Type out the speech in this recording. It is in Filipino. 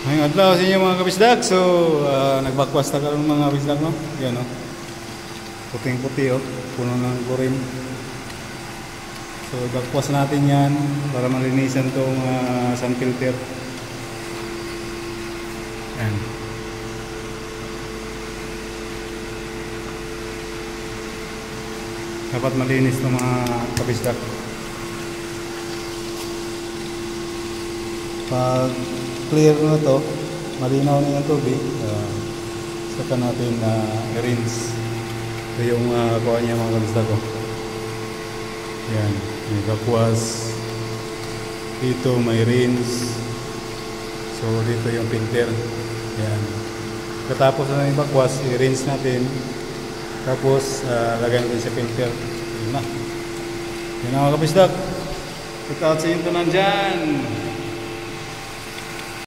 Ngayong adlaw sa inyo mga kabisdak. So, nagbakwas na karon mga kabisdak, no? Yan, no? Puting-puti, oh. Puno ng kurim. So, bakwas natin yan para malinisan itong sun filter. Yan. Dapat malinis ng mga kabisdak. Pag clear na to, malinaw na yung tubig, saka natin i-rinse. Ito yung kuha niya mga kabisdak ko. Yan, may bakwas. Dito may rinse. So dito yung filter. Yan. Katapos na yung bakwas, i-rinse natin. Tapos lagyan natin sa filter. Yun na. Yun na mga kabisdak. Shout out sa inyo to nandyan.